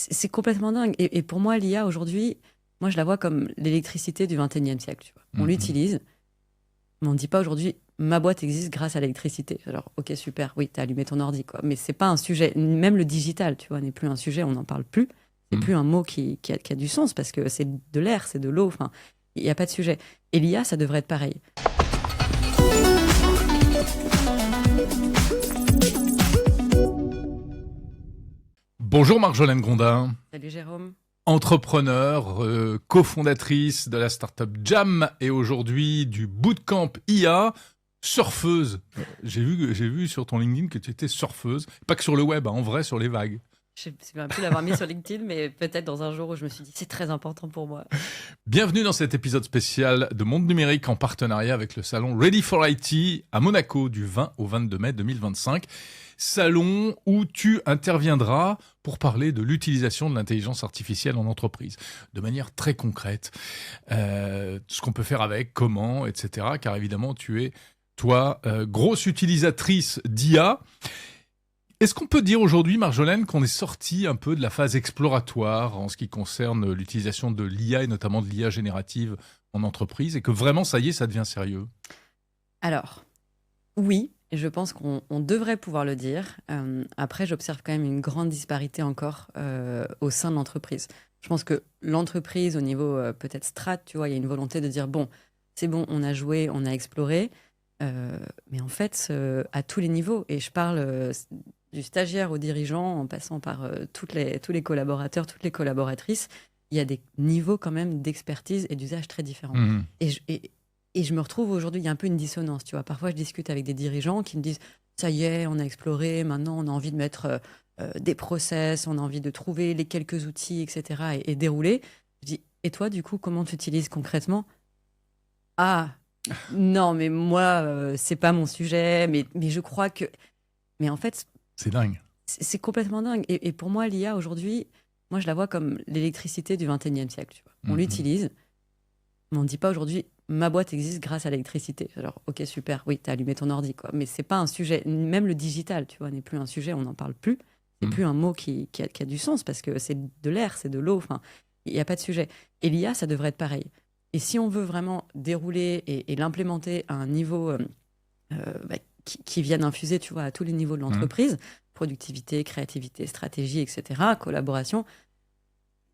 c'est complètement dingue. Et pour moi, l'IA aujourd'hui, moi je la vois comme l'électricité du 21e siècle. Tu vois. On l'utilise, mais on ne dit pas aujourd'hui, ma boîte existe grâce à l'électricité. Alors, ok, super, oui, t'as allumé ton ordi, quoi. Mais c'est pas un sujet, même le digital, tu vois, n'est plus un sujet, on n'en parle plus. C'est plus un mot qui a du sens parce que c'est de l'air, c'est de l'eau, enfin, il n'y a pas de sujet. Et l'IA, ça devrait être pareil. Bonjour Marjolaine Grondin, Salut Jérôme. entrepreneur, cofondatrice de la startup Jam et aujourd'hui du bootcamp IA, surfeuse. J'ai vu sur ton LinkedIn que tu étais surfeuse, pas que sur le web, en vrai sur les vagues. Je ne sais même plus l'avoir mis sur LinkedIn, mais peut-être dans un jour où je me suis dit c'est très important pour moi. Bienvenue dans cet épisode spécial de Monde Numérique en partenariat avec le salon Ready for IT à Monaco du 20 au 22 mai 2025. Salon où tu interviendras pour parler de l'utilisation de l'intelligence artificielle en entreprise, de manière très concrète, ce qu'on peut faire avec, comment, etc. Car évidemment, tu es, toi, grosse utilisatrice d'IA. Est-ce qu'on peut dire aujourd'hui, Marjolaine, qu'on est sorti un peu de la phase exploratoire en ce qui concerne l'utilisation de l'IA et notamment de l'IA générative en entreprise et que vraiment, ça y est, ça devient sérieux ? Alors, oui, et je pense qu'on devrait pouvoir le dire. Après, j'observe quand même une grande disparité encore au sein de l'entreprise. Je pense que l'entreprise, au niveau peut-être strat, tu vois, il y a une volonté de dire, bon, c'est bon, on a joué, on a exploré, mais en fait, à tous les niveaux, et je parle du stagiaire au dirigeant, en passant par tous les collaborateurs, toutes les collaboratrices, il y a des niveaux quand même d'expertise et d'usage très différents. Et je me retrouve aujourd'hui, il y a un peu une dissonance, tu vois. Parfois, je discute avec des dirigeants qui me disent « ça y est, on a exploré, maintenant on a envie de mettre des process, on a envie de trouver les quelques outils, etc. et dérouler ». Je dis « et toi, du coup, comment tu utilises concrètement ?»« Ah, non, mais moi, c'est pas mon sujet, mais je crois que… » Mais en fait… C'est dingue. C'est complètement dingue. Et pour moi, l'IA aujourd'hui, moi je la vois comme l'électricité du 21e siècle, tu vois. On l'utilise, mais on ne dit pas aujourd'hui ma boîte existe grâce à l'électricité. Alors, ok, super, oui, t'as allumé ton ordi, quoi. Mais c'est pas un sujet, même le digital, tu vois, n'est plus un sujet, on n'en parle plus. C'est plus un mot qui a du sens parce que c'est de l'air, c'est de l'eau, enfin, il n'y a pas de sujet. Et l'IA, ça devrait être pareil. Et si on veut vraiment dérouler et l'implémenter à un niveau qui vienne infuser, tu vois, à tous les niveaux de l'entreprise, productivité, créativité, stratégie, etc., collaboration,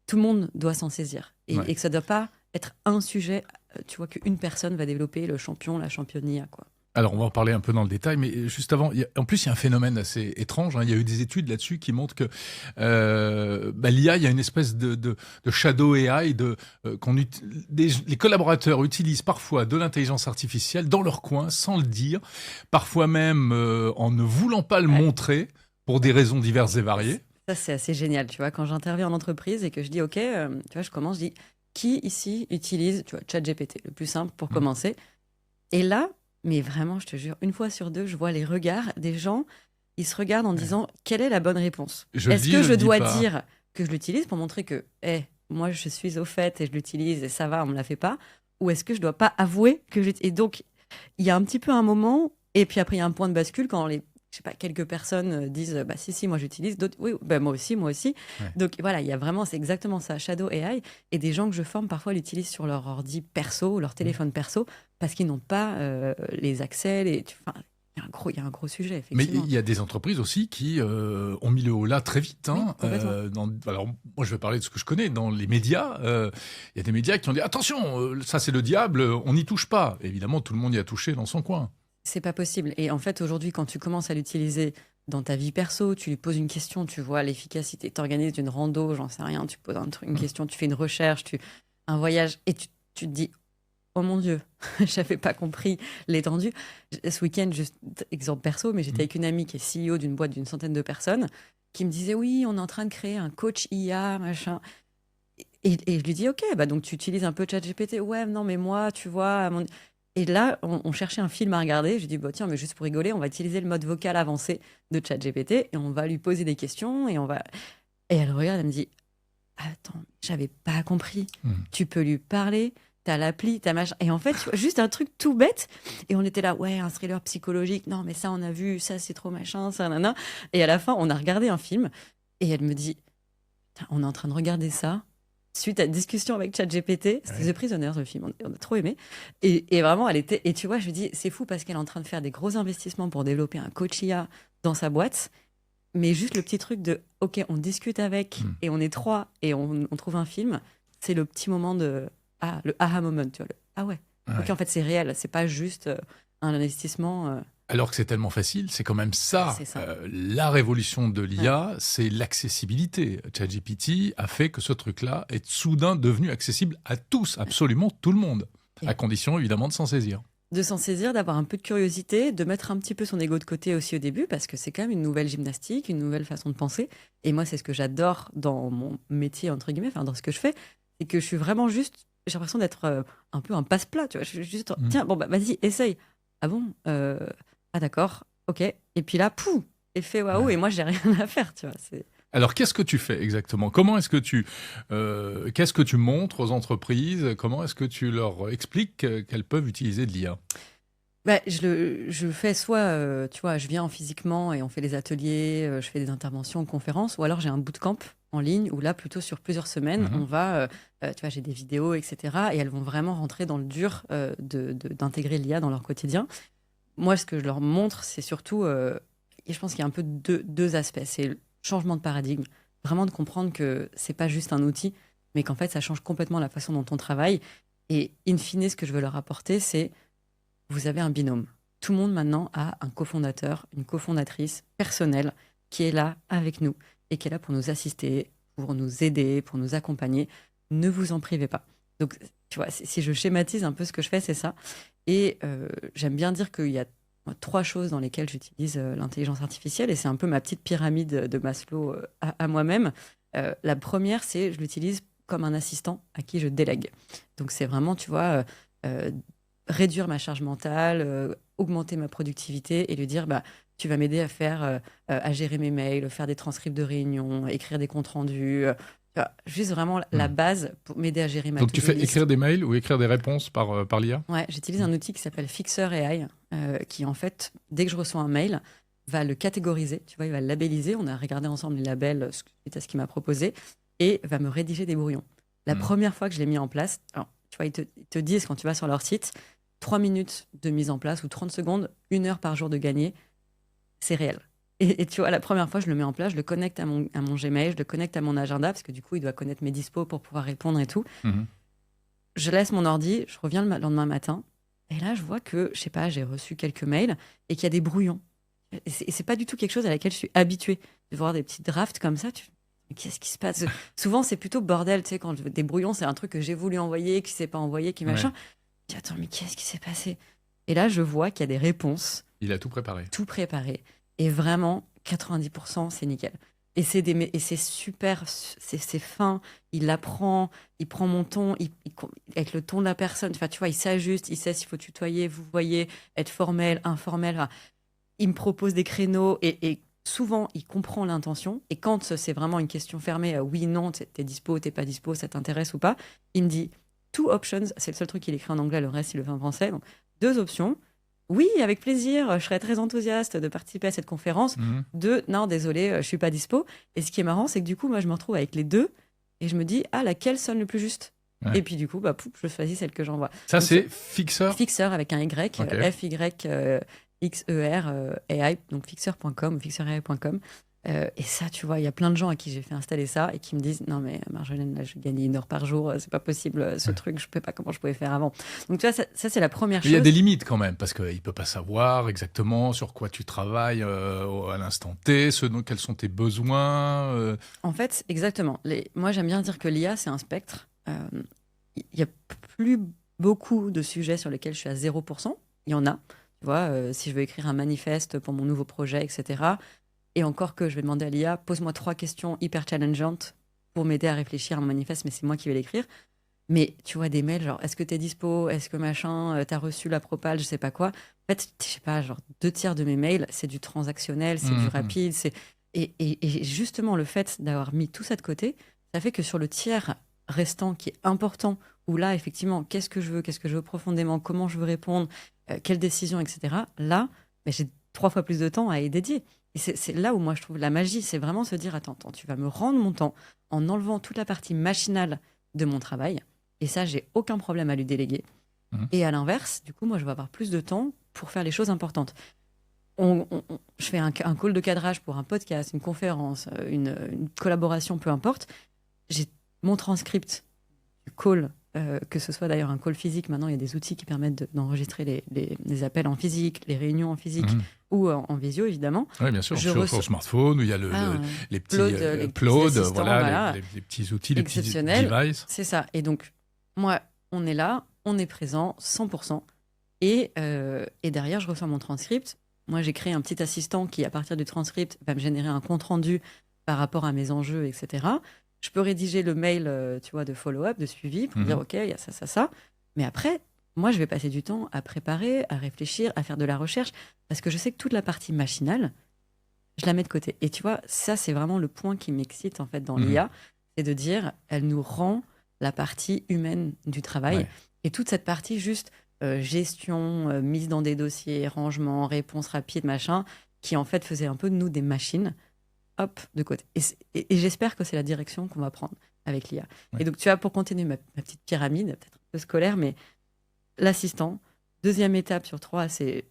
tout le monde doit s'en saisir. Et que ça ne doit pas être un sujet, tu vois, qu'une personne va développer, le champion, la championne IA, quoi. Alors, on va en parler un peu dans le détail, mais juste avant, en plus, il y a un phénomène assez étrange. Il y a eu des études là-dessus qui montrent que l'IA, il y a une espèce de shadow AI, les collaborateurs utilisent parfois de l'intelligence artificielle dans leur coin, sans le dire, parfois même en ne voulant pas le montrer pour des raisons diverses et variées. Ça, c'est assez génial, tu vois, quand j'interviens en entreprise et que je dis, OK, tu vois, je commence, je dis, qui ici utilise, tu vois, ChatGPT, le plus simple pour commencer. Et là, mais vraiment, je te jure, une fois sur deux, je vois les regards des gens. Ils se regardent en disant quelle est la bonne réponse. Est-ce que je dois dire que je l'utilise pour montrer que, moi, je suis au fait et je l'utilise et ça va, on me la fait pas. Ou est-ce que je dois pas avouer que j'utilise. Et donc, il y a un petit peu un moment, et puis après, il y a un point de bascule quand je sais pas, quelques personnes disent bah si, moi j'utilise, d'autres oui, bah moi aussi. Donc voilà, il y a vraiment, c'est exactement ça, Shadow AI. Et des gens que je forme parfois l'utilisent sur leur ordi perso, leur téléphone perso, parce qu'ils n'ont pas les accès. Il y a un gros sujet, effectivement. Mais il y a des entreprises aussi qui ont mis le haut là très vite. Oui, complètement. Alors, moi, je vais parler de ce que je connais. Dans les médias, il y a des médias qui ont dit « Attention, ça c'est le diable, on n'y touche pas ». Évidemment, tout le monde y a touché dans son coin. C'est pas possible. Et en fait, aujourd'hui, quand tu commences à l'utiliser dans ta vie perso, tu lui poses une question, tu vois l'efficacité, tu organises une rando, j'en sais rien, tu poses une question, tu fais une recherche, un voyage, et tu te dis oh mon Dieu, j'avais pas compris l'étendue. Ce week-end, juste exemple perso, mais j'étais avec une amie qui est CEO d'une boîte d'une centaine de personnes, qui me disait oui, on est en train de créer un coach IA, machin. Et je lui dis ok, bah donc tu utilises un peu ChatGPT. Ouais, non, mais moi, tu vois. Et là, on cherchait un film à regarder. J'ai dit, bah, tiens, mais juste pour rigoler, on va utiliser le mode vocal avancé de ChatGPT et on va lui poser des questions. Et elle regarde, elle me dit, attends, j'avais pas compris. Tu peux lui parler, t'as l'appli, t'as machin. Et en fait, juste un truc tout bête. Et on était là, ouais, un thriller psychologique. Non, mais ça, on a vu, ça, c'est trop machin, ça, nana. Et à la fin, on a regardé un film et elle me dit, Putain, on est en train de regarder ça suite à une discussion avec ChatGPT. C'était Ouais. The Prisoners, le film. On a trop aimé. Et vraiment, elle était. Et tu vois, je me dis, c'est fou parce qu'elle est en train de faire des gros investissements pour développer un coach IA dans sa boîte. Mais juste le petit truc de, OK, on discute avec et on est trois et on trouve un film, c'est le petit moment de, le aha moment, tu vois. Ah ouais. Ouais. OK, en fait, c'est réel. C'est pas juste un investissement. Alors que c'est tellement facile, c'est quand même ça. C'est ça. La révolution de l'IA, c'est l'accessibilité. ChatGPT a fait que ce truc-là est soudain devenu accessible à tous, absolument tout le monde. Et- À condition, évidemment, de s'en saisir. De s'en saisir, d'avoir un peu de curiosité, de mettre un petit peu son ego de côté aussi au début, parce que c'est quand même une nouvelle gymnastique, une nouvelle façon de penser. Et moi, c'est ce que j'adore dans mon métier, entre guillemets, enfin, dans ce que je fais, c'est que je suis vraiment juste, j'ai l'impression d'être un peu un passe-plat, tu vois. Je suis juste, tiens, bon, bah, vas-y, essaye. Ah bon Ah d'accord, ok. Et puis là, pouf, effet waouh, et moi, j'ai rien à faire, tu vois. Alors, qu'est-ce que tu fais exactement? Comment est-ce que qu'est-ce que tu montres aux entreprises? Comment est-ce que tu leur expliques qu'elles peuvent utiliser de l'IA? Bah, je fais soit, tu vois, je viens physiquement et on fait des ateliers, je fais des interventions, conférences, ou alors j'ai un bootcamp en ligne où là, plutôt sur plusieurs semaines, on va, tu vois, j'ai des vidéos, etc. Et elles vont vraiment rentrer dans le dur d'intégrer l'IA dans leur quotidien. Moi, ce que je leur montre, c'est surtout, et je pense qu'il y a un peu deux aspects. C'est le changement de paradigme, vraiment de comprendre que c'est pas juste un outil, mais qu'en fait, ça change complètement la façon dont on travaille. Et in fine, ce que je veux leur apporter, c'est vous avez un binôme. Tout le monde maintenant a un cofondateur, une cofondatrice personnelle qui est là avec nous et qui est là pour nous assister, pour nous aider, pour nous accompagner. Ne vous en privez pas. Donc, tu vois, si je schématise un peu ce que je fais, c'est ça. Et j'aime bien dire qu'il y a trois choses dans lesquelles j'utilise l'intelligence artificielle et c'est un peu ma petite pyramide de Maslow à moi-même. La première, c'est je l'utilise comme un assistant à qui je délègue. Donc, c'est vraiment, tu vois, réduire ma charge mentale, augmenter ma productivité et lui dire bah, tu vas m'aider à faire, à gérer mes mails, faire des transcripts de réunions, écrire des comptes rendus. Tu vois, juste vraiment la base pour m'aider à gérer ma Donc, tu to-do fais list. écrire des mails ou écrire des réponses par l'IA? Ouais, j'utilise un outil qui s'appelle Fixer AI, qui en fait, dès que je reçois un mail, va le catégoriser, tu vois, il va le labelliser. On a regardé ensemble les labels suite à ce qu'il m'a proposé et va me rédiger des brouillons. La première fois que je l'ai mis en place, alors, tu vois, ils te disent quand tu vas sur leur site, 3 minutes de mise en place ou 30 secondes, 1 heure par jour de gagner, c'est réel. Et tu vois, la première fois, je le mets en place, je le connecte à mon Gmail, je le connecte à mon agenda, parce que du coup, il doit connaître mes dispos pour pouvoir répondre et tout. Je laisse mon ordi, je reviens le lendemain matin, et là, je vois que, je sais pas, j'ai reçu quelques mails et qu'il y a des brouillons. Et c'est pas du tout quelque chose à laquelle je suis habituée. De voir des petits drafts comme ça, mais qu'est-ce qui se passe? Souvent, c'est plutôt bordel, tu sais, quand des brouillons, c'est un truc que j'ai voulu envoyer, qui s'est pas envoyé, qui machin. Je dis, attends, mais qu'est-ce qui s'est passé? Et là, je vois qu'il y a des réponses. Il a tout préparé. Tout préparé. Et vraiment, 90%, c'est nickel. Et c'est super, c'est fin. Il apprend, il prend mon ton, avec le ton de la personne. Enfin, tu vois, il s'ajuste, il sait s'il faut tutoyer, vous voyez, être formel, informel. Enfin, il me propose des créneaux et souvent, il comprend l'intention. Et quand c'est vraiment une question fermée, oui, non, t'es dispo, t'es pas dispo, ça t'intéresse ou pas, il me dit two options. C'est le seul truc qu'il écrit en anglais, le reste, il le fait en français. Donc, 2 options. Oui, avec plaisir, je serais très enthousiaste de participer à cette conférence. 2, non, désolé, je suis pas dispo. Et ce qui est marrant, c'est que du coup, moi, je me retrouve avec les deux et je me dis, ah, laquelle sonne le plus juste? Ouais. Et puis du coup, bah, pouf, je choisis celle que j'envoie. Ça, Donc, c'est Fixer? Fixer avec un Y, Ok. FYXER AI, donc fixer.com, fixerai.com. Et ça, tu vois, il y a plein de gens à qui j'ai fait installer ça et qui me disent non, mais Marjolaine, là, je gagne 1 heure par jour, c'est pas possible, ce truc, je ne sais pas comment je pouvais faire avant. Donc, tu vois, ça c'est la première Mais il y a chose. des limites quand même, parce qu'il ne peut pas savoir exactement sur quoi tu travailles à l'instant T, quels sont tes besoins. En fait, exactement. Moi, j'aime bien dire que l'IA, c'est un spectre. Il n'y a plus beaucoup de sujets sur lesquels je suis à 0%. Il y en a. Tu vois, si je veux écrire un manifeste pour mon nouveau projet, etc. Et encore que je vais demander à l'IA, pose-moi 3 questions hyper challengeantes pour m'aider à réfléchir à mon manifeste, mais c'est moi qui vais l'écrire. Mais tu vois, des mails genre, est-ce que t'es dispo? Est-ce que machin, t'as reçu la propale, je sais pas quoi. En fait, je sais pas, genre 2 tiers de mes mails, c'est du transactionnel, c'est du rapide. Et justement, le fait d'avoir mis tout ça de côté, ça fait que sur le tiers restant qui est important, où là, effectivement, qu'est-ce que je veux profondément, comment je veux répondre, quelles décisions, etc. Là, j'ai 3 fois plus de temps à y dédier. Et c'est là où moi je trouve la magie, c'est vraiment se dire, attends, tu vas me rendre mon temps en enlevant toute la partie machinale de mon travail. Et ça, j'ai aucun problème à lui déléguer. Et à l'inverse, du coup, moi, je vais avoir plus de temps pour faire les choses importantes. Je fais un call de cadrage pour un podcast, une conférence, une collaboration, peu importe. J'ai mon transcript du call, que ce soit d'ailleurs un call physique. Maintenant, il y a des outils qui permettent d'enregistrer les appels en physique, les réunions en physique ou en visio, évidemment. Oui, bien sûr, sur smartphone, où il y a les petits Plod, voilà, les petits outils, les petits devices. C'est ça. Et donc, moi, on est là, on est présent, 100%. Et derrière, je reçois mon transcript. Moi, j'ai créé un petit assistant qui, à partir du transcript, va me générer un compte-rendu par rapport à mes enjeux, etc. Je peux rédiger le mail, tu vois, de follow-up, de suivi, pour dire, OK, il y a ça. Mais après, moi, je vais passer du temps à préparer, à réfléchir, à faire de la recherche, parce que je sais que toute la partie machinale, je la mets de côté. Et tu vois, ça, c'est vraiment le point qui m'excite, en fait, dans l'IA, c'est de dire, elle nous rend la partie humaine du travail. Ouais. Et toute cette partie juste gestion, mise dans des dossiers, rangement, réponse rapide, machin, qui en fait faisait un peu de nous des machines, hop, de côté. Et j'espère que c'est la direction qu'on va prendre avec l'IA. Ouais. Et donc, tu vois, pour continuer ma petite pyramide, peut-être un peu scolaire, mais l'assistant, deuxième étape sur 3, c'est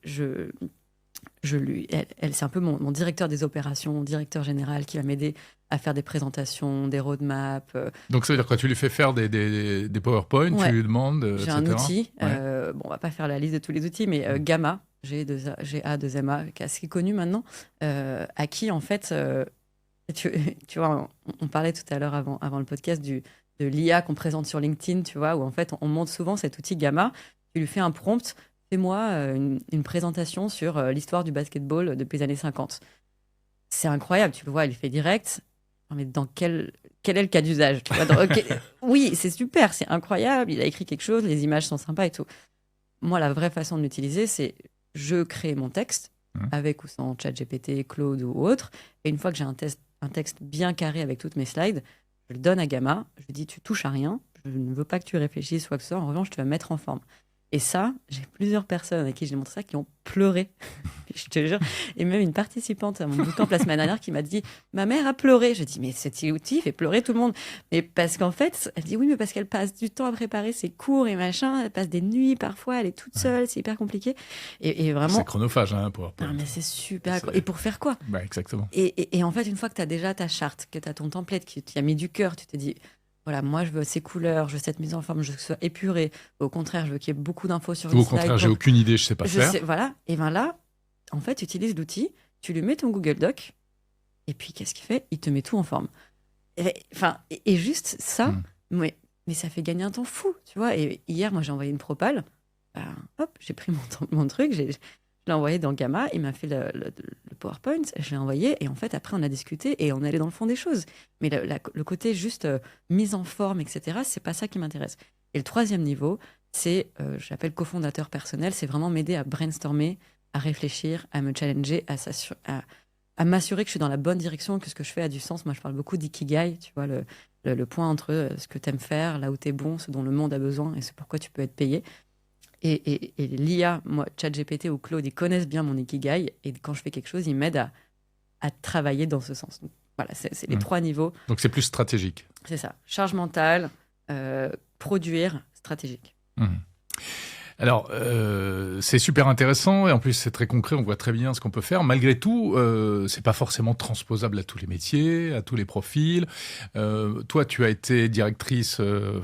elle c'est un peu mon directeur des opérations, directeur général qui va m'aider à faire des présentations, des roadmaps. Donc ça veut dire quoi? Tu lui fais faire des PowerPoint, ouais. Tu lui demandes, J'ai etc. un outil, bon, on va pas faire la liste de tous les outils, mais Gamma, GA2MA, qui est assez connu maintenant, à qui en fait, tu vois, on parlait tout à l'heure avant le podcast de l'IA qu'on présente sur LinkedIn, tu vois, où en fait on montre souvent cet outil Gamma, tu lui fais un prompt, fais-moi une présentation sur l'histoire du basketball depuis les années 50. C'est incroyable, tu le vois, il fait direct. Non, mais dans quel est le cas d'usage, tu vois, Oui, c'est super, c'est incroyable, il a écrit quelque chose, les images sont sympas et tout. Moi, la vraie façon de l'utiliser, c'est je crée mon texte, avec ou sans ChatGPT, Claude ou autre, et une fois que j'ai un texte bien carré avec toutes mes slides, je le donne à Gamma, je lui dis tu touches à rien, je ne veux pas que tu réfléchisses soit que ce soit, en revanche, tu vas me mettre en forme. Et ça, j'ai plusieurs personnes à qui j'ai montré ça qui ont pleuré, je te jure. Et même une participante à mon bootcamp la semaine dernière qui m'a dit « Ma mère a pleuré ». Je dis « Mais cet outil fait pleurer tout le monde ». Mais parce qu'en fait, elle dit « Oui, mais parce qu'elle passe du temps à préparer ses cours et machin, elle passe des nuits parfois, elle est toute seule, c'est hyper compliqué. » Et vraiment... C'est chronophage, hein, pour... Non, mais c'est super... Et pour faire quoi? Bah, exactement. Et en fait, une fois que tu as déjà ta charte, que tu as ton template, que tu as mis du cœur, tu te dis... Voilà, moi, je veux ces couleurs, je veux cette mise en forme, je veux que ce soit épuré. Au contraire, je veux qu'il y ait beaucoup d'infos sur une slide. Au contraire, j'ai aucune idée, je sais pas faire. Voilà, et bien là, en fait, tu utilises l'outil, tu lui mets ton Google Doc, et puis qu'est-ce qu'il fait? Il te met tout en forme. Et juste ça, mais ça fait gagner un temps fou, tu vois. Et hier, moi, j'ai envoyé une propale. Hop, j'ai pris mon truc, je l'ai envoyé dans Gamma, il m'a fait le PowerPoint, je l'ai envoyé, et en fait, après, on a discuté et on est allé dans le fond des choses. Mais le côté juste mise en forme, etc., c'est pas ça qui m'intéresse. Et le troisième niveau, c'est, j'appelle cofondateur personnel, c'est vraiment m'aider à brainstormer, à réfléchir, à me challenger, à m'assurer que je suis dans la bonne direction, que ce que je fais a du sens. Moi, je parle beaucoup d'ikigai, tu vois, le point entre ce que tu aimes faire, là où tu es bon, ce dont le monde a besoin et ce pourquoi tu peux être payé. Et l'IA, moi, ChatGPT ou Claude, ils connaissent bien mon ikigai. Et quand je fais quelque chose, ils m'aident à travailler dans ce sens. Donc, voilà, c'est les 3 niveaux. Donc, c'est plus stratégique. C'est ça. Charge mentale, produire, stratégique. Alors, c'est super intéressant et en plus c'est très concret, on voit très bien ce qu'on peut faire. Malgré tout, c'est pas forcément transposable à tous les métiers, à tous les profils. Toi, tu as été directrice,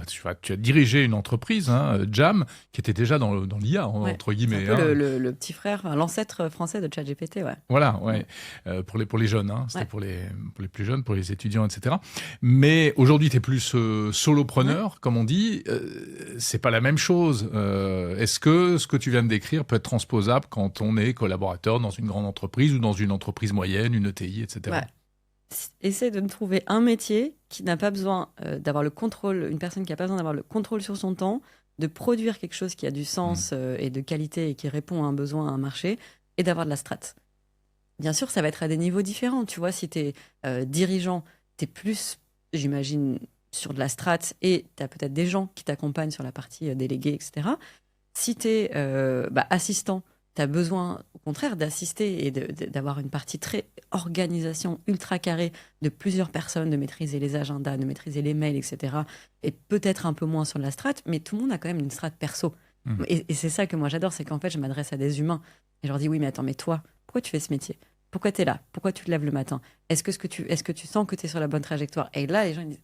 tu as dirigé une entreprise, Jam, qui était déjà dans l'IA, entre guillemets. C'est un peu le petit frère, l'ancêtre français de ChatGPT, ouais. Voilà, ouais. Pour les jeunes, c'était pour les plus jeunes, pour les étudiants, etc. Mais aujourd'hui, tu es plus solopreneur, comme on dit. C'est pas la même chose. Est-ce que ce que tu viens de décrire peut être transposable quand on est collaborateur dans une grande entreprise ou dans une entreprise moyenne, une ETI, etc. Ouais. Essaie de me trouver un métier qui n'a pas besoin d'avoir le contrôle, une personne qui n'a pas besoin d'avoir le contrôle sur son temps, de produire quelque chose qui a du sens et de qualité et qui répond à un besoin, à un marché, et d'avoir de la strat. Bien sûr, ça va être à des niveaux différents. Tu vois, si tu es dirigeant, tu es plus, j'imagine, sur de la strat et tu as peut-être des gens qui t'accompagnent sur la partie déléguée, etc. Si tu es assistant, tu as besoin contraire, d'assister et d'avoir une partie très organisation ultra carrée de plusieurs personnes, de maîtriser les agendas, de maîtriser les mails, etc. Et peut-être un peu moins sur la strate, mais tout le monde a quand même une strate perso. Et c'est ça que moi j'adore, c'est qu'en fait, je m'adresse à des humains. Et je leur dis, oui, mais attends, mais toi, pourquoi tu fais ce métier? Pourquoi tu es là? Pourquoi tu te lèves le matin? Est-ce que tu sens que tu es sur la bonne trajectoire? Et là, les gens ils disent,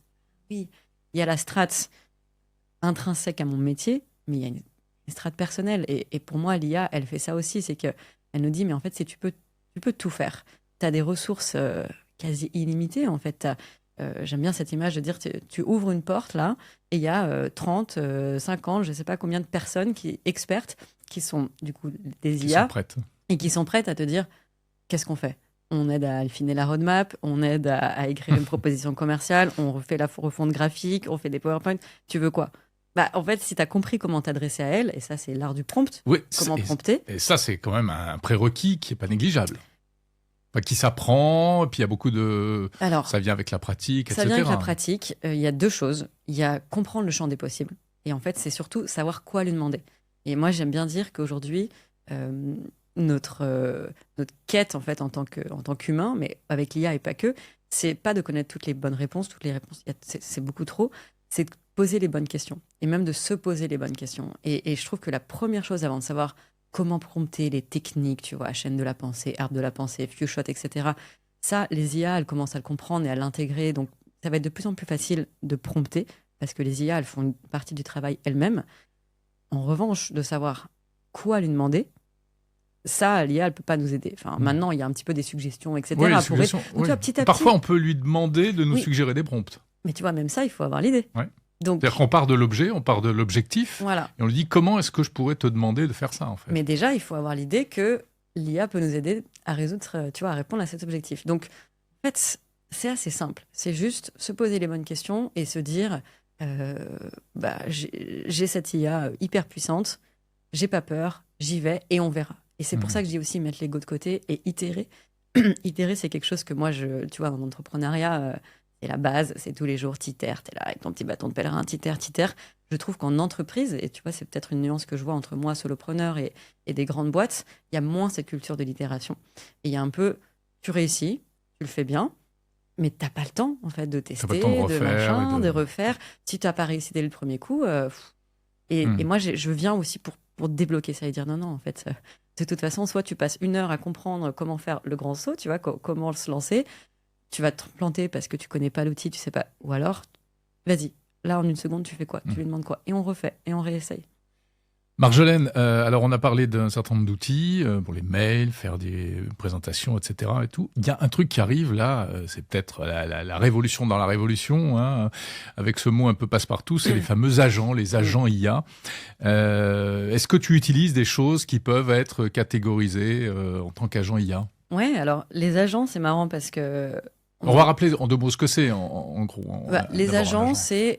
oui, il y a la strate intrinsèque à mon métier, mais il y a une strate personnelle. Et pour moi, l'IA, elle fait ça aussi. C'est qu'elle nous dit, mais en fait, si tu peux tout faire. Tu as des ressources quasi illimitées, en fait. J'aime bien cette image de dire, tu ouvres une porte, là, et il y a 30, 50, je ne sais pas combien de personnes expertes qui sont, du coup, des Qui IA. sont prêtes. Et qui sont prêtes à te dire, qu'est-ce qu'on fait? On aide à affiner la roadmap, on aide à écrire une proposition commerciale, on refait la refonte graphique, on fait des PowerPoint. Tu veux quoi? Bah, en fait, si tu as compris comment t'adresser à elle, et ça, c'est l'art du prompt, Oui, comment prompter. Et ça, c'est quand même un prérequis qui n'est pas négligeable. Enfin, qui s'apprend, et puis il y a beaucoup de... Alors, ça vient avec la pratique, etc. Ça vient avec la pratique. Il y a deux choses. Il y a comprendre le champ des possibles. Et en fait, c'est surtout savoir quoi lui demander. Et moi, j'aime bien dire qu'aujourd'hui, notre quête, en fait, en tant qu'humain, mais avec l'IA et pas que, c'est pas de connaître toutes les bonnes réponses, c'est beaucoup trop. C'est de poser les bonnes questions. Et même de se poser les bonnes questions. Et je trouve que la première chose avant de savoir comment prompter les techniques, tu vois, chaîne de la pensée, arbre de la pensée, few shot, etc. Ça, les IA, elles commencent à le comprendre et à l'intégrer. Donc, ça va être de plus en plus facile de prompter parce que les IA, elles font une partie du travail elles-mêmes. En revanche, de savoir quoi lui demander, ça, l'IA, elle peut pas nous aider. Enfin, maintenant, il y a un petit peu des suggestions, etc. Oui, Donc, oui. tu vois, petit à petit. Parfois, on peut lui demander de nous suggérer des prompts. Mais tu vois, même ça, il faut avoir l'idée. Ouais. Donc, c'est-à-dire qu'on part de l'objet, on part de l'objectif, voilà. Et on lui dit comment est-ce que je pourrais te demander de faire ça, en fait. Mais déjà, il faut avoir l'idée que l'IA peut nous aider à résoudre, tu vois, à répondre à cet objectif. Donc, en fait, c'est assez simple. C'est juste se poser les bonnes questions et se dire, j'ai cette IA hyper puissante, j'ai pas peur, j'y vais et on verra. Et c'est pour ça que je dis aussi mettre l'ego de côté et itérer. Itérer, c'est quelque chose que moi, tu vois, en entrepreneuriat, c'est la base, c'est tous les jours, t'itères, t'es là avec ton petit bâton de pèlerin, t'itères. Je trouve qu'en entreprise, et tu vois, c'est peut-être une nuance que je vois entre moi, solopreneur, et des grandes boîtes, il y a moins cette culture de l'itération. Et il y a un peu, tu réussis, tu le fais bien, mais t'as pas le temps, en fait, de tester, de refaire. Si tu n'as pas réussi dès le premier coup, et moi, je viens aussi pour débloquer ça et dire non, en fait, de toute façon, soit tu passes 1 heure à comprendre comment faire le grand saut, tu vois, comment se lancer, tu vas te planter parce que tu connais pas l'outil, tu sais pas, ou alors, vas-y, là, en 1 seconde, tu fais quoi? Tu lui demandes quoi? Et on refait, et on réessaye. Marjolaine, alors on a parlé d'un certain nombre d'outils pour les mails, faire des présentations, etc. et tout. Il y a un truc qui arrive là, c'est peut-être la révolution dans la révolution, hein, avec ce mot un peu passe-partout, c'est les fameux agents, les agents IA. Est-ce que tu utilises des choses qui peuvent être catégorisées en tant qu'agent IA? Ouais, alors les agents, c'est marrant parce que... On va rappeler en 2 mots ce que c'est, en gros. Les agents, c'est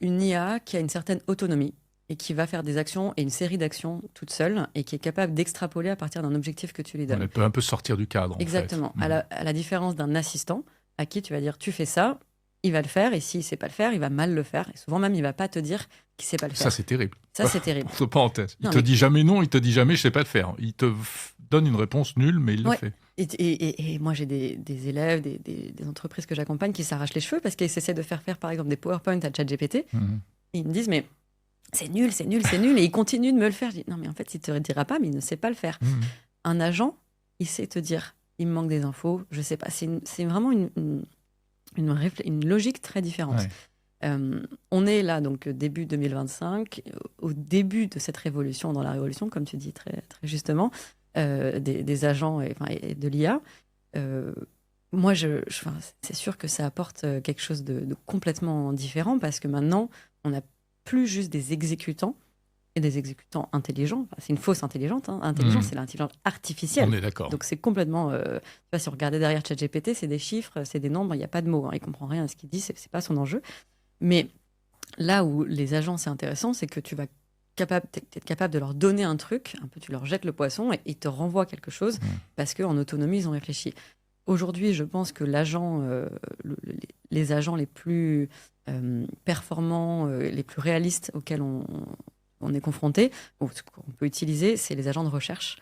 une IA qui a une certaine autonomie et qui va faire des actions et une série d'actions toute seule et qui est capable d'extrapoler à partir d'un objectif que tu lui donnes. Elle peut un peu sortir du cadre. Exactement. En fait. À la différence d'un assistant à qui tu vas dire tu fais ça, il va le faire et s'il ne sait pas le faire, il va mal le faire. Et souvent même, il ne va pas te dire qu'il ne sait pas le faire. Ça, c'est terrible. Ça, c'est terrible. Entre parenthèses. Il te dit jamais non, il te dit jamais je ne sais pas le faire. Il te donne une réponse nulle, mais il le fait. Et moi, j'ai des élèves, des entreprises que j'accompagne qui s'arrachent les cheveux parce qu'ils essaient de faire par exemple, des PowerPoint à ChatGPT. Et ils me disent, mais c'est nul. Et ils continuent de me le faire. Je dis, non, mais en fait, il ne te dira pas, mais il ne sait pas le faire. Un agent, il sait te dire, il me manque des infos, je ne sais pas. C'est vraiment une logique très différente. Ouais. On est là, donc début 2025, au début de cette révolution, dans la révolution, comme tu dis très, très justement, des agents et de l'IA. Moi, c'est sûr que ça apporte quelque chose de complètement différent parce que maintenant, on n'a plus juste des exécutants et des exécutants intelligents. Enfin, c'est une fausse intelligence. Intelligence, c'est l'intelligence artificielle. On est d'accord. Donc, c'est complètement... si on regardait derrière ChatGPT, c'est des chiffres, c'est des nombres, il n'y a pas de mots. Il ne comprend rien à ce qu'il dit, ce n'est pas son enjeu. Mais là où les agents, c'est intéressant, c'est que tu vas être capable de leur donner un truc, un peu tu leur jettes le poisson et ils te renvoient quelque chose parce qu'en autonomie, ils ont réfléchi. Aujourd'hui, je pense que les agents les plus performants, les plus réalistes auxquels on est confronté, ou qu'on peut utiliser, c'est les agents de recherche.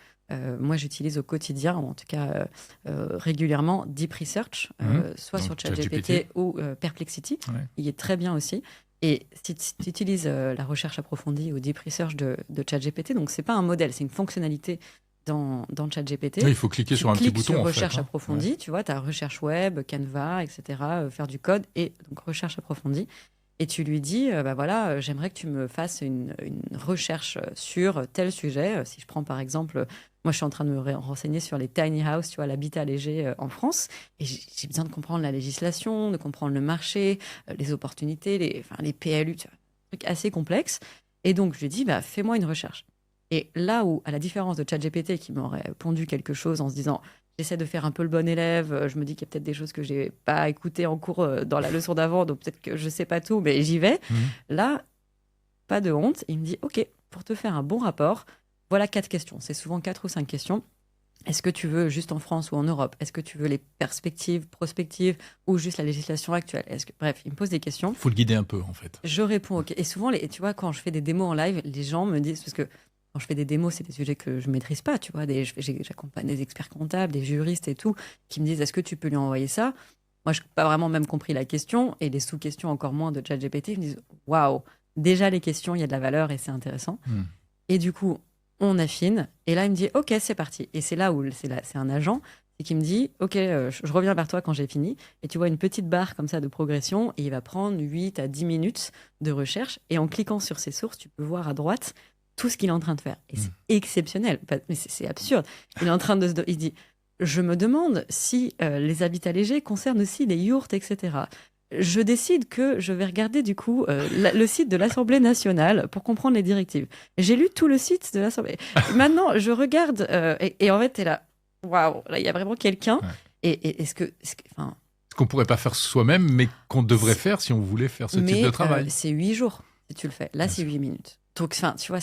moi, j'utilise au quotidien, ou en tout cas régulièrement, Deep Research, soit Donc, sur ChatGPT ou Perplexity. Ouais. Il est très bien aussi. Et si tu utilises la recherche approfondie ou Deep Research de ChatGPT, donc c'est pas un modèle, c'est une fonctionnalité dans ChatGPT. Oui, il faut cliquer sur un petit bouton. Sur en recherche fait, hein. approfondie, Ouais. tu vois, tu as recherche web, Canva, etc., faire du code et donc recherche approfondie. Et tu lui dis, bah voilà, j'aimerais que tu me fasses une recherche sur tel sujet. Si je prends par exemple, moi je suis en train de me renseigner sur les tiny house, tu vois, l'habitat léger en France. Et j'ai besoin de comprendre la législation, de comprendre le marché, les opportunités, les PLU, tu vois, un truc assez complexe. Et donc je lui dis, bah, fais-moi une recherche. Et là où, à la différence de ChatGPT qui m'aurait pondu quelque chose en se disant, j'essaie de faire un peu le bon élève, je me dis qu'il y a peut-être des choses que j'ai pas écoutées en cours dans la leçon d'avant, donc peut-être que je sais pas tout, mais j'y vais. Là, pas de honte, il me dit, OK, pour te faire un bon rapport, voilà 4 questions. C'est souvent 4 ou 5 questions. Est-ce que tu veux juste en France ou en Europe? Est-ce que tu veux les perspectives, prospectives ou juste la législation actuelle? Bref, il me pose des questions. Il faut le guider un peu, en fait. Je réponds OK. Et souvent, tu vois, quand je fais des démos en live, les gens me disent, parce que quand je fais des démos, c'est des sujets que je ne maîtrise pas, tu vois. J'accompagne des experts comptables, des juristes et tout, qui me disent, est-ce que tu peux lui envoyer ça? Moi, je n'ai pas vraiment même compris la question, et les sous-questions encore moins de ChatGPT, ils me disent, waouh, déjà les questions, il y a de la valeur et c'est intéressant. Et du coup, on affine, et là, il me dit, OK, c'est parti. Et c'est là où c'est un agent, c'est qui me dit, OK, je reviens vers toi quand j'ai fini, et tu vois une petite barre comme ça de progression, et il va prendre 8 à 10 minutes de recherche, et en cliquant sur ses sources, tu peux voir à droite tout ce qu'il est en train de faire. Et c'est exceptionnel. Mais c'est absurde. Il est en train il dit, je me demande si les habitats légers concernent aussi les yourtes, etc. Je décide que je vais regarder du coup le site de l'Assemblée nationale pour comprendre les directives. J'ai lu tout le site de l'Assemblée. Maintenant, je regarde et en fait, t'es là, waouh, là, il y a vraiment quelqu'un. Ouais. Et ce qu'on pourrait pas faire soi-même, mais qu'on devrait faire si on voulait faire ce type de travail. C'est 8 jours si tu le fais. Là, c'est 8 minutes. Donc, tu vois,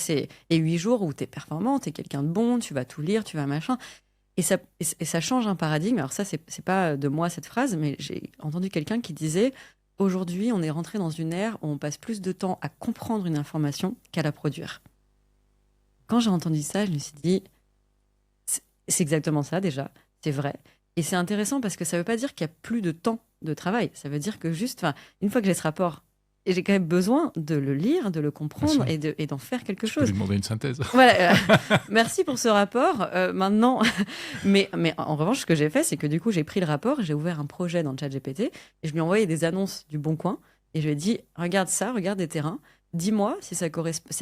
et 8 jours où tu es performant, tu es quelqu'un de bon, tu vas tout lire, tu vas machin. Et ça change un paradigme. Alors ça, c'est pas de moi cette phrase, mais j'ai entendu quelqu'un qui disait, aujourd'hui, on est rentré dans une ère où on passe plus de temps à comprendre une information qu'à la produire. Quand j'ai entendu ça, je me suis dit, c'est exactement ça déjà, c'est vrai. Et c'est intéressant parce que ça veut pas dire qu'il y a plus de temps de travail. Ça veut dire que juste, une fois que j'ai ce rapport, et j'ai quand même besoin de le lire, de le comprendre et d'en faire quelque chose. Je peux lui demander une synthèse. Voilà. Merci pour ce rapport. Maintenant, mais en revanche, ce que j'ai fait, c'est que du coup, j'ai pris le rapport, j'ai ouvert un projet dans ChatGPT et je lui ai envoyé des annonces du Bon Coin et je lui ai dit, regarde ça, regarde des terrains. Dis-moi si ça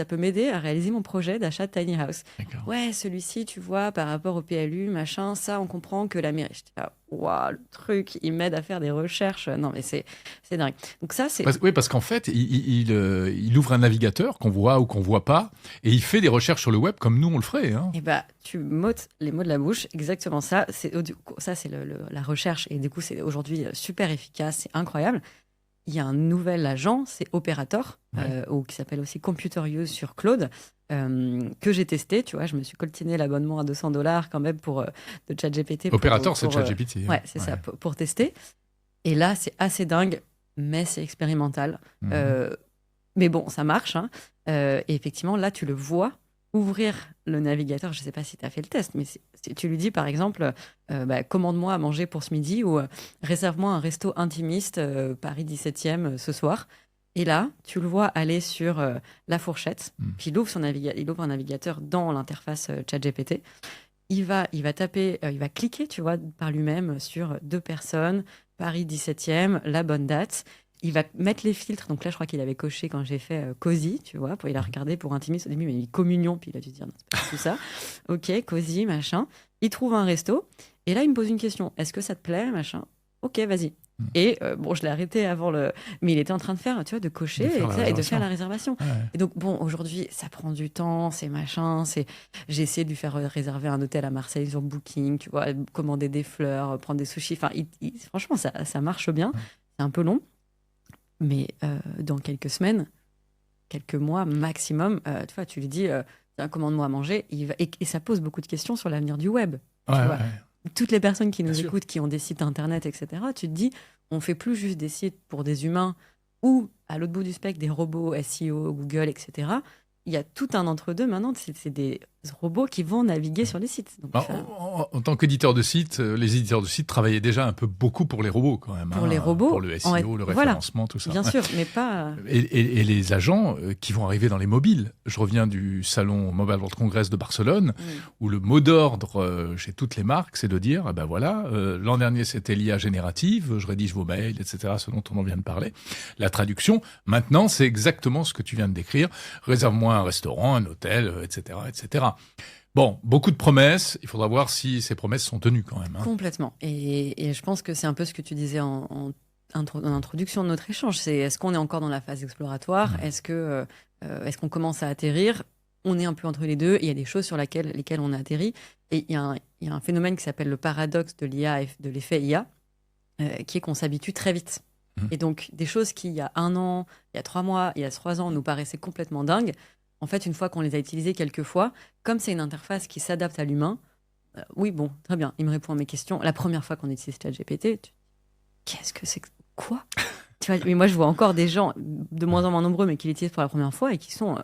peut m'aider à réaliser mon projet d'achat de tiny house. D'accord. Ouais, celui-ci, tu vois, par rapport au PLU, machin, ça, on comprend que la mairie. J'étais là, waouh, le truc, il m'aide à faire des recherches. Non, mais c'est dingue. Donc ça, c'est. Oui, parce qu'en fait, il ouvre un navigateur qu'on voit ou qu'on voit pas, et il fait des recherches sur le web comme nous on le ferait. Hein. Et tu m'ôtes les mots de la bouche, exactement ça. C'est la recherche, et du coup, c'est aujourd'hui super efficace, c'est incroyable. Il y a un nouvel agent, c'est Operator, ou qui s'appelle aussi Computer Use sur Claude, que j'ai testé. Tu vois, je me suis coltiné l'abonnement à $200 quand même de ChatGPT. Operator, c'est ChatGPT. Ouais, c'est ça, pour tester. Et là, c'est assez dingue, mais c'est expérimental. Mais bon, ça marche. Hein. Et effectivement, là, tu le vois ouvrir le navigateur. Je ne sais pas si tu as fait le test, mais si tu lui dis, par exemple, commande-moi à manger pour ce midi ou réserve-moi un resto intimiste Paris 17e ce soir. Et là, tu le vois aller sur la fourchette, puis il ouvre un navigateur dans l'interface ChatGPT. Il va taper, il va cliquer, tu vois, par lui-même sur 2 personnes, Paris 17e, la bonne date. Il va mettre les filtres. Donc là, je crois qu'il avait coché quand j'ai fait cosy, tu vois. Il a regardé pour intimiste au début, mais il communion, puis il a dû se dire, non, c'est pas tout ça. OK, cosy, machin. Il trouve un resto. Et là, il me pose une question. Est-ce que ça te plaît, machin? OK, vas-y. Et je l'ai arrêté avant mais il était en train de faire, tu vois, de cocher et de faire la réservation. Ouais. Et donc, aujourd'hui, ça prend du temps, c'est machin. J'ai essayé de lui faire réserver un hôtel à Marseille sur Booking, tu vois, commander des fleurs, prendre des sushis. Enfin, franchement, ça marche bien. C'est un peu long. Mais dans quelques semaines, quelques mois maximum, tu vois, tu lui dis, commande-moi à manger. Et ça pose beaucoup de questions sur l'avenir du web. Tu vois. Toutes les personnes qui nous écoutent, qui ont des sites internet, etc., tu te dis, on fait plus juste des sites pour des humains ou, à l'autre bout du spectre, des robots, SEO, Google, etc. Il y a tout un entre-deux maintenant. C'est des robots qui vont naviguer sur les sites. Donc, en tant qu'éditeur de site, les éditeurs de sites travaillaient déjà un peu beaucoup pour les robots quand même. Pour les robots. Pour le SEO, le référencement, tout ça. Bien sûr, mais pas... Et les agents qui vont arriver dans les mobiles. Je reviens du salon Mobile World Congress de Barcelone, où le mot d'ordre chez toutes les marques, c'est de dire, ben voilà, l'an dernier c'était l'IA générative, je rédige vos mails, etc., ce dont on en vient de parler. La traduction, maintenant, c'est exactement ce que tu viens de décrire. Réserve-moi un restaurant, un hôtel, etc., etc. Bon, beaucoup de promesses. Il faudra voir si ces promesses sont tenues quand même. Complètement. Et je pense que c'est un peu ce que tu disais en introduction de notre échange. C'est est-ce qu'on est encore dans la phase exploratoire ? Est-ce qu'on commence à atterrir ? On est un peu entre les deux. Il y a des choses sur lesquelles on a atterri. Et il y a un phénomène qui s'appelle le paradoxe de l'IA et de l'effet IA, qui est qu'on s'habitue très vite. Et donc, des choses qui, il y a 1 an, il y a 3 mois, il y a 3 ans, nous paraissaient complètement dingues, en fait, une fois qu'on les a utilisées quelques fois, comme c'est une interface qui s'adapte à l'humain, oui, bon, très bien, il me répond à mes questions. La première fois qu'on utilise ChatGPT, qu'est-ce que c'est que... Quoi ? Tu vois, mais moi, je vois encore des gens, de moins en moins nombreux, mais qui l'utilisent pour la première fois et qui sont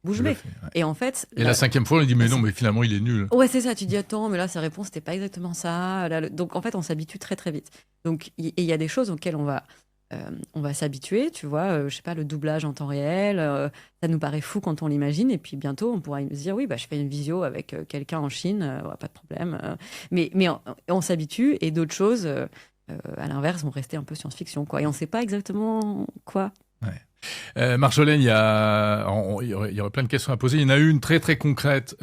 bouche bée. Et en fait... Et la 5e fois, on lui dit, mais non, mais finalement, il est nul. Ouais, c'est ça. Tu dis, attends, mais là, sa réponse, c'était pas exactement ça. Là, donc, en fait, on s'habitue très, très vite. Donc, et il y a des choses auxquelles on va s'habituer, tu vois, je sais pas, le doublage en temps réel, ça nous paraît fou quand on l'imagine, et puis bientôt on pourra se dire, oui, bah, je fais une visio avec quelqu'un en Chine, ouais, pas de problème. Mais on s'habitue, et d'autres choses, à l'inverse, vont rester un peu science-fiction, quoi. Et on sait pas exactement quoi. Ouais. Marjolaine, il y aurait plein de questions à poser. Il y en a une très très concrète,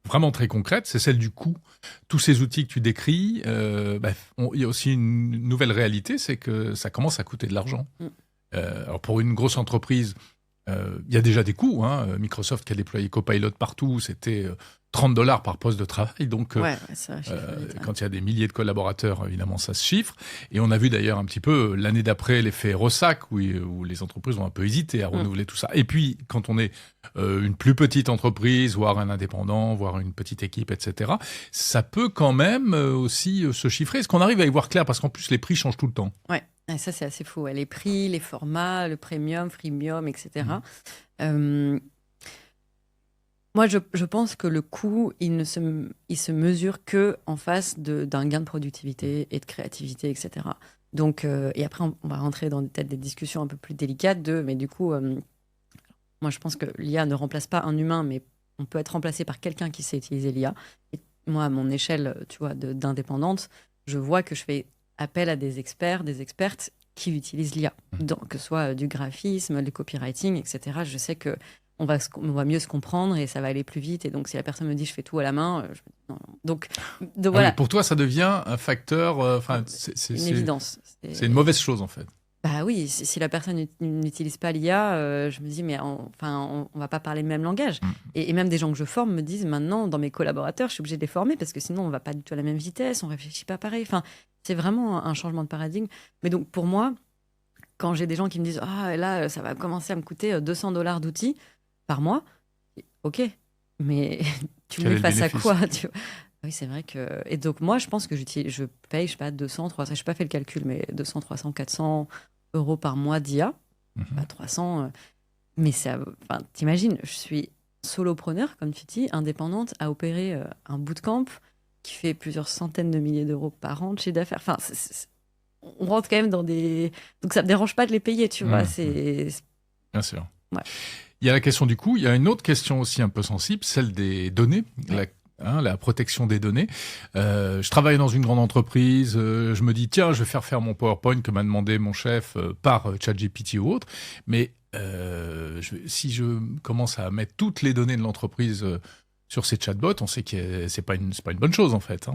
vraiment très concrète, c'est celle du coût. Tous ces outils que tu décris, il y a aussi une nouvelle réalité, c'est que ça commence à coûter de l'argent. Alors pour une grosse entreprise, il y a déjà des coûts. Microsoft qui a déployé Copilot partout, c'était $30 par poste de travail. Donc, quand il y a des milliers de collaborateurs, évidemment, ça se chiffre. Et on a vu d'ailleurs un petit peu l'année d'après l'effet ressac, où les entreprises ont un peu hésité à renouveler tout ça. Et puis, quand on est une plus petite entreprise, voire un indépendant, voire une petite équipe, etc., ça peut quand même aussi se chiffrer. Est-ce qu'on arrive à y voir clair ? Parce qu'en plus, les prix changent tout le temps. Ouais. Et ça, c'est assez fou. Les prix, les formats, le premium, freemium, etc. Moi, je pense que le coût, il se mesure que en face d'un gain de productivité et de créativité, etc. Donc, et après, on va rentrer dans peut-être des discussions un peu plus délicates mais du coup, moi, je pense que l'IA ne remplace pas un humain, mais on peut être remplacé par quelqu'un qui sait utiliser l'IA. Et moi, à mon échelle, tu vois, d'indépendante, je vois que je fais appel à des experts, des expertes qui utilisent l'IA, que ce soit du graphisme, du copywriting, etc. Je sais qu'on va mieux se comprendre et ça va aller plus vite. Et donc, si la personne me dit je fais tout à la main, non. Donc voilà. Oui, pour toi, ça devient un facteur. C'est une évidence. C'est une mauvaise chose, en fait. Bah oui, si la personne n'utilise pas l'IA, je me dis, mais on va pas parler le même langage. Et même des gens que je forme me disent, maintenant, dans mes collaborateurs, je suis obligée de les former parce que sinon, on va pas du tout à la même vitesse, on réfléchit pas pareil. Enfin, c'est vraiment un changement de paradigme. Mais donc, pour moi, quand j'ai des gens qui me disent, ah, là, ça va commencer à me coûter $200 d'outils par mois, ok, mais tu me mets face à quoi, tu vois? Oui, c'est vrai que... Et donc, moi, je pense que je paye, je sais pas, 200, 300, je n'ai pas fait le calcul, mais 200, 300, 400 euros par mois d'IA. Pas 300. Mais t'imagines, je suis solopreneur, comme tu dis, indépendante, à opérer un bootcamp qui fait plusieurs centaines de milliers d'euros par an de chiffre d'affaires. Enfin, on rentre quand même dans des... Donc, ça ne me dérange pas de les payer, tu vois. Bien sûr. Ouais. Il y a la question du coût. Il y a une autre question aussi un peu sensible, celle des données. Ouais. La protection des données. Je travaille dans une grande entreprise, je me dis, tiens, je vais faire mon PowerPoint que m'a demandé mon chef par ChatGPT ou autre, mais si je commence à mettre toutes les données de l'entreprise sur ces chatbots, on sait que c'est pas une bonne chose, en fait.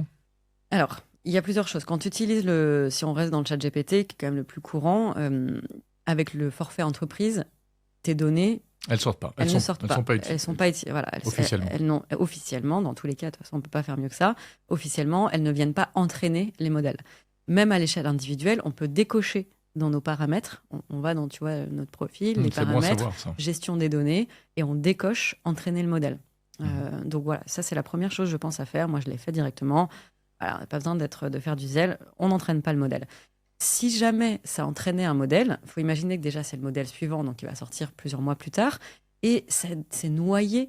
Alors, il y a plusieurs choses. Quand tu utilises si on reste dans le ChatGPT, qui est quand même le plus courant, avec le forfait entreprise, tes données... Elles sortent pas. Elles sont pas utilisées. Elles sont pas voilà, officiellement. Officiellement, dans tous les cas, de toute façon, on peut pas faire mieux que ça. Officiellement, elles ne viennent pas entraîner les modèles. Même à l'échelle individuelle, on peut décocher dans nos paramètres. On va dans, tu vois, notre profil, les paramètres, bon savoir, gestion des données, et on décoche entraîner le modèle. Donc voilà, ça c'est la première chose, je pense, à faire. Moi, je l'ai fait directement. Voilà, on n'a pas besoin de faire du zèle. On n'entraîne pas le modèle. Si jamais ça entraînait un modèle, il faut imaginer que déjà c'est le modèle suivant, donc il va sortir plusieurs mois plus tard, et c'est noyé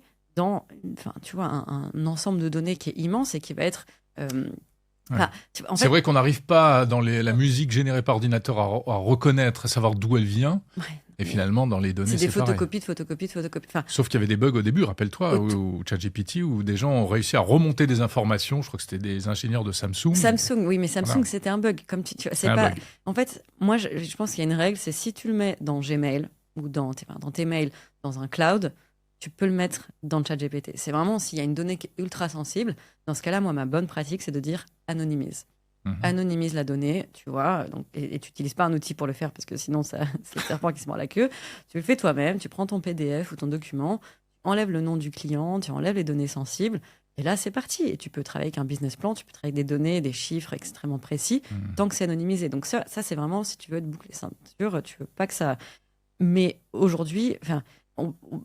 tu vois, un ensemble de données qui est immense et qui va être... Ouais. C'est vrai qu'on n'arrive pas dans la musique générée par ordinateur à reconnaître, à savoir d'où elle vient. Ouais. Et finalement, dans les données, c'est des pareil. photocopies. Sauf qu'il y avait des bugs au début, rappelle-toi, où ChatGPT, où des gens ont réussi à remonter des informations. Je crois que c'était des ingénieurs de Samsung. Oui, mais Samsung, c'était un bug. Comme tu vois, c'est pas. Bug. En fait, moi, je pense qu'il y a une règle, c'est si tu le mets dans Gmail ou dans tes mails, dans un cloud, tu peux le mettre dans le ChatGPT. C'est vraiment s'il y a une donnée qui est ultra sensible. Dans ce cas-là, moi, ma bonne pratique, c'est de dire anonymise. Anonymise la donnée, tu vois, donc, et tu n'utilises pas un outil pour le faire parce que sinon, c'est le serpent qui se mord la queue. Tu le fais toi-même, tu prends ton PDF ou ton document, tu enlèves le nom du client, tu enlèves les données sensibles, et là, c'est parti. Et tu peux travailler avec un business plan, tu peux travailler avec des données, des chiffres extrêmement précis, tant que c'est anonymisé. Donc ça, c'est vraiment, si tu veux te boucler ceinture, tu veux pas que ça... Mais aujourd'hui,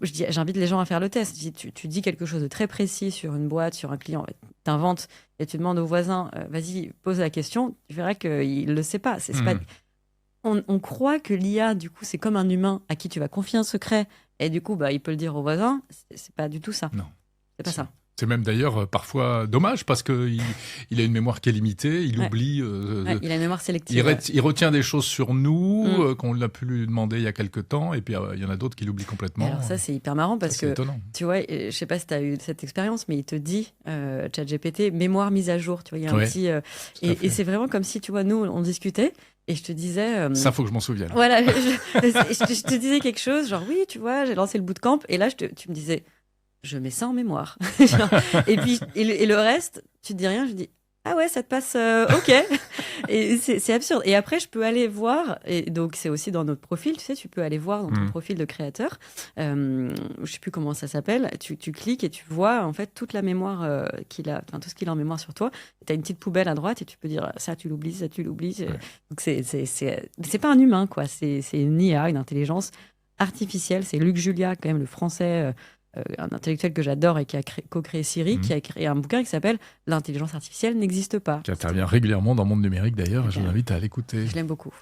j'invite les gens à faire le test. Tu dis quelque chose de très précis sur une boîte, sur un client, t'inventes et tu demandes au voisin, vas-y, pose la question, tu verras qu'il ne le sait pas. Pas... On croit que l'IA, du coup, c'est comme un humain à qui tu vas confier un secret et du coup, il peut le dire au voisin. C'est pas du tout ça. Non. C'est pas ça. C'est même d'ailleurs parfois dommage parce qu'il a une mémoire qui est limitée, il oublie. Il a une mémoire sélective. Il retient des choses sur nous qu'on a pu lui demander il y a quelques temps et puis il y en a d'autres qui l'oublient complètement. Alors ça, c'est hyper marrant parce que, étonnant. Tu vois, je sais pas si tu as eu cette expérience, mais il te dit, ChatGPT, mémoire mise à jour. Tu vois, il y a un petit... et c'est vraiment comme si, tu vois, nous, on discutait et je te disais... ça, faut que je m'en souvienne. Voilà, je te disais quelque chose, genre, oui, tu vois, j'ai lancé le bootcamp et là, tu me disais... Je mets ça en mémoire. Et puis, et le reste, tu te dis rien, je dis, ah ouais, ça te passe, ok. Et c'est absurde. Et après, je peux aller voir, et donc c'est aussi dans notre profil, tu sais, tu peux aller voir dans ton profil de créateur, je sais plus comment ça s'appelle, tu cliques et tu vois en fait toute la mémoire qu'il a, enfin tout ce qu'il a en mémoire sur toi. Tu as une petite poubelle à droite et tu peux dire, ça tu l'oublies, ça tu l'oublies. Ouais. Donc c'est pas un humain, quoi. C'est une IA, une intelligence artificielle. C'est Luc Julia, quand même, le français... un intellectuel que j'adore et qui a co-créé Siri, qui a créé un bouquin qui s'appelle « L'intelligence artificielle n'existe pas ». Qui intervient régulièrement dans Monde Numérique d'ailleurs, je vous invite à l'écouter. Je l'aime beaucoup.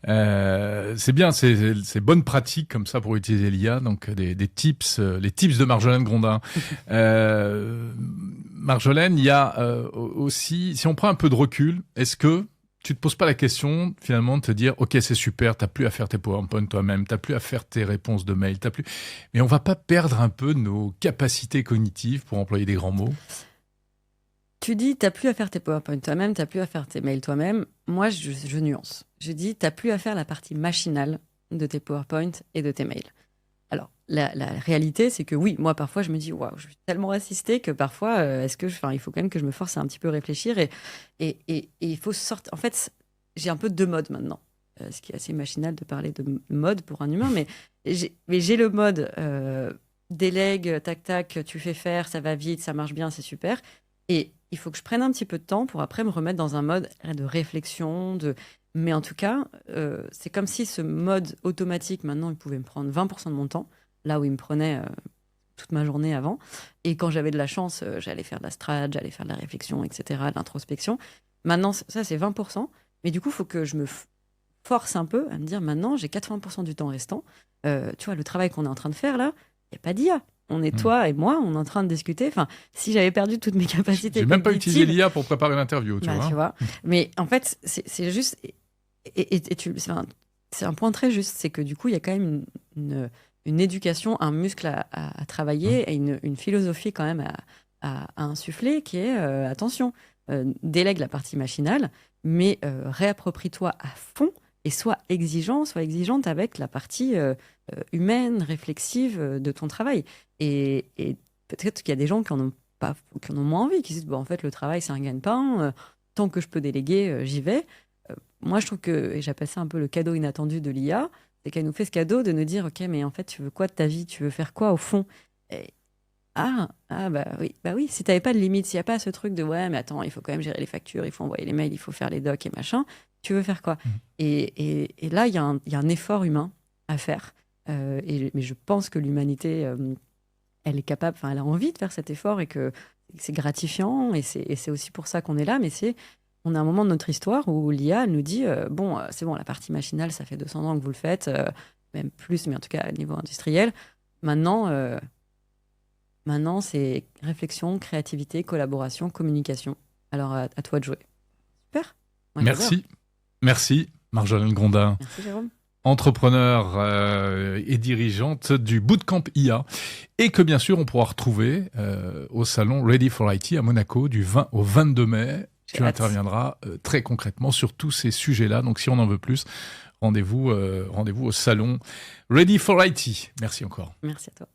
C'est bien, c'est bonnes pratiques comme ça pour utiliser l'IA, donc des tips, les tips de Marjolaine Grondin. Marjolaine, il y a aussi, si on prend un peu de recul, est-ce que tu te poses pas la question, finalement, de te dire, OK, c'est super, t'as plus à faire tes PowerPoint toi-même, t'as plus à faire tes réponses de mail, mais on va pas perdre un peu nos capacités cognitives, pour employer des grands mots? Tu dis, t'as plus à faire tes PowerPoint toi-même, t'as plus à faire tes mails toi-même. Moi, je nuance. Je dis, t'as plus à faire la partie machinale de tes PowerPoint et de tes mails. Alors, la réalité, c'est que oui, moi, parfois, je me dis, waouh, je suis tellement assistée que parfois, il faut quand même que je me force à un petit peu réfléchir et il faut sortir. En fait, j'ai un peu deux modes maintenant, ce qui est assez machinal de parler de mode pour un humain, mais j'ai le mode délègue, tac, tac, tu fais faire, ça va vite, ça marche bien, c'est super. Et il faut que je prenne un petit peu de temps pour après me remettre dans un mode de réflexion, Mais en tout cas, c'est comme si ce mode automatique, maintenant, il pouvait me prendre 20% de mon temps, là où il me prenait toute ma journée avant. Et quand j'avais de la chance, j'allais faire de la strat, j'allais faire de la réflexion, etc., de l'introspection. Maintenant, ça, c'est 20%. Mais du coup, il faut que je me force un peu à me dire, maintenant, j'ai 80% du temps restant. Tu vois, le travail qu'on est en train de faire, là, il n'y a pas d'IA. On est toi et moi, on est en train de discuter. Enfin, si j'avais perdu toutes mes capacités... J'ai même pas utilisé l'IA pour préparer l'interview, tu vois. Mais en fait, c'est juste... c'est un point très juste, c'est que du coup, il y a quand même une éducation, un muscle à travailler et une philosophie quand même à insuffler qui est, attention, délègue la partie machinale, mais réapproprie-toi à fond et sois exigeante avec la partie humaine, réflexive de ton travail. Et peut-être qu'il y a des gens qui en ont moins envie, qui se disent, bon, en fait, le travail, c'est un gagne-pain, tant que je peux déléguer, j'y vais. Moi, je trouve que, et j'appelle ça un peu le cadeau inattendu de l'IA, c'est qu'elle nous fait ce cadeau de nous dire, OK, mais en fait, tu veux quoi de ta vie? Tu veux faire quoi au fond? Bah oui, si tu n'avais pas de limite, s'il n'y a pas ce truc de, ouais, mais attends, il faut quand même gérer les factures, il faut envoyer les mails, il faut faire les docs et machin, tu veux faire quoi? Et là, il y a un effort humain à faire. Mais je pense que l'humanité, elle est capable, elle a envie de faire cet effort et que c'est gratifiant et c'est aussi pour ça qu'on est là, mais on a un moment de notre histoire où l'IA elle nous dit c'est bon, la partie machinale, ça fait 200 ans que vous le faites, même plus, mais en tout cas à niveau industriel. Maintenant, Maintenant, c'est réflexion, créativité, collaboration, communication. Alors, à toi de jouer. Super. Moi, Merci. Merci, Marjolaine Grondin. merci Jérôme. Entrepreneur et dirigeante du Bootcamp IA, et que bien sûr on pourra retrouver au salon Ready for IT à Monaco du 20 au 22 mai. J'ai Tu hâte. interviendras très concrètement sur tous ces sujets-là. Donc si on en veut plus, rendez-vous au salon Ready for IT. Merci encore. Merci à toi.